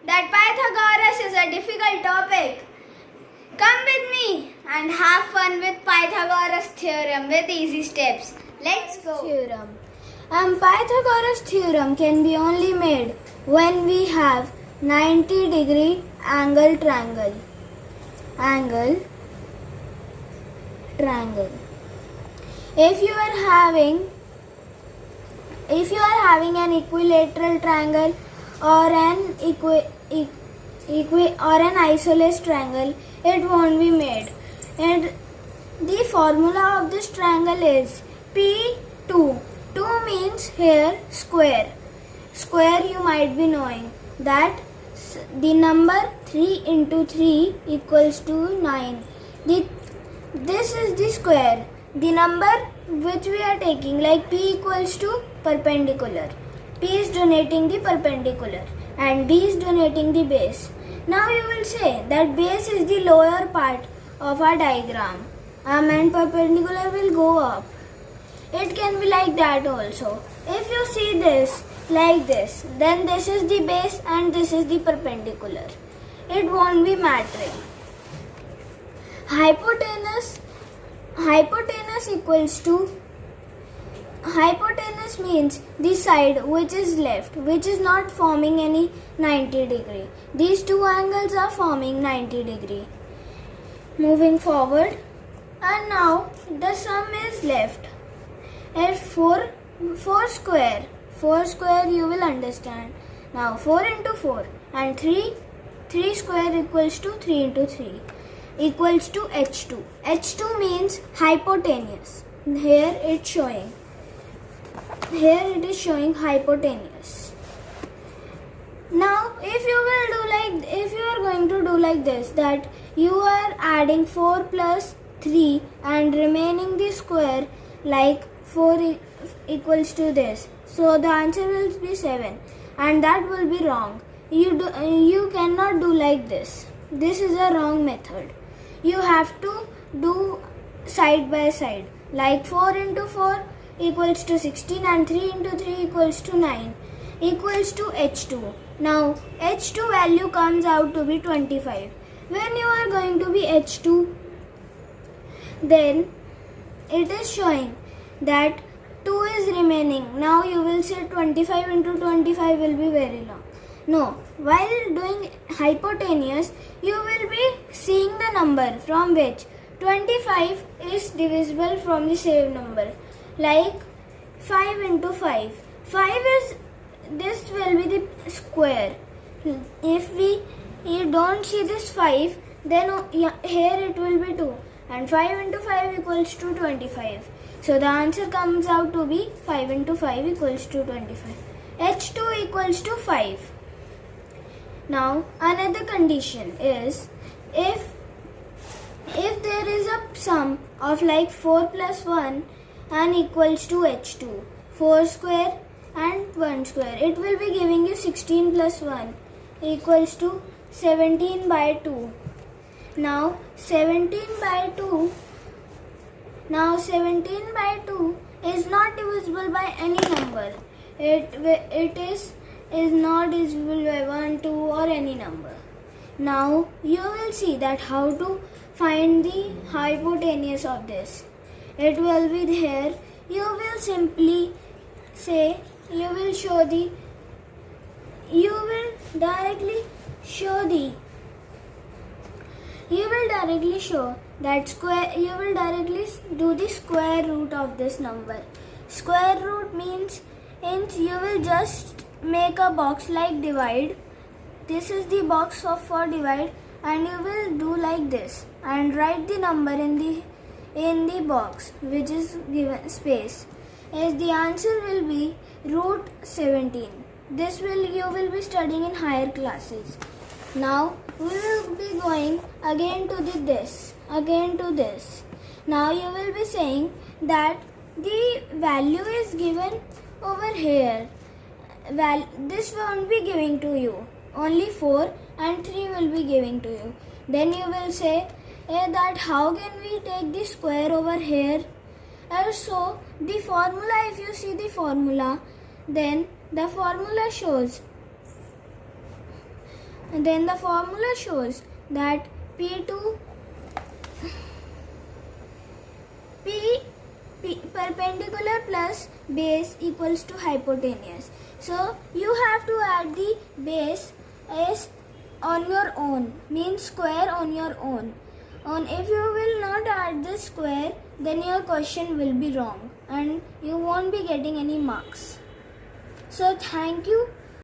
that Pythagoras is a difficult topic. Come with me and have fun with Pythagoras theorem with easy steps. Let's go. Theorem. Pythagoras theorem can be only made when we have 90-degree angle triangle. If you are having an equilateral triangle or an isosceles triangle, it won't be made. And the formula of this triangle is P2. 2 means here square. Square, you might be knowing that the number 3 into 3 equals to 9. This is the square. The number which we are taking, like P equals to perpendicular. P is denoting the perpendicular and B is denoting the base. Now you will say that base is the lower part of our diagram and perpendicular will go up. It can be like that also. If you see this like this, then this is the base and this is the perpendicular. It won't be mattering. Hypotenuse means the side which is left, which is not forming any 90 degree. These two angles are forming 90 degree. Moving forward, and now the sum is left. At 4 square you will understand. Now 4 into 4 and 3 square equals to 3 into 3 equals to H2. H2 means hypotenuse. Here it is showing hypotenuse. Now if you are going to do like this, that you are adding 4 plus 3 and remaining the square, like 4 equals to this, so the answer will be 7, and that will be wrong. You cannot do like this. This is a wrong method. You have to do side by side, like 4 into 4 equals to 16 and 3 into 3 equals to 9 equals to H2. Now H2 value comes out to be 25. When you are going to be H2, then it is showing that 2 is remaining. Now you will say 25 into 25 will be very long. No, while doing hypotenuse, you will be seeing the number from which 25 is divisible from the same number. Like 5 into 5. This will be the square. If you don't see this 5, then here it will be 2. And 5 into 5 equals to 25. So the answer comes out to be 5 into 5 equals to 25. H2 equals to 5. Now another condition is, if there is a sum of like 4 plus 1 and equals to H2, 4 square and 1 square, it will be giving you 16 plus 1 equals to 17 by 2. Now 17 by 2 is not divisible by any number. It is not divisible by 1, 2 or any number. Now you will see that how to find the hypotenuse of this. It will be here. You will simply say, you will directly show that square. You will directly do the square root of this number. Square root means you will just make a box like divide. This is the box for divide, and you will do like this and write the number in the box which is given space. As the answer will be root 17. You will be studying in higher classes. Now we will be going again to this. Now you will be saying that the value is given over here. This won't be giving to you. Only 4 and 3 will be giving to you. Then you will say that how can we take the square over here? So the formula, if you see the formula, then the formula shows And then the formula shows that P perpendicular plus base equals to hypotenuse. So you have to add the base as on your own, means square on your own. And if you will not add this square, then your question will be wrong and you won't be getting any marks. So thank you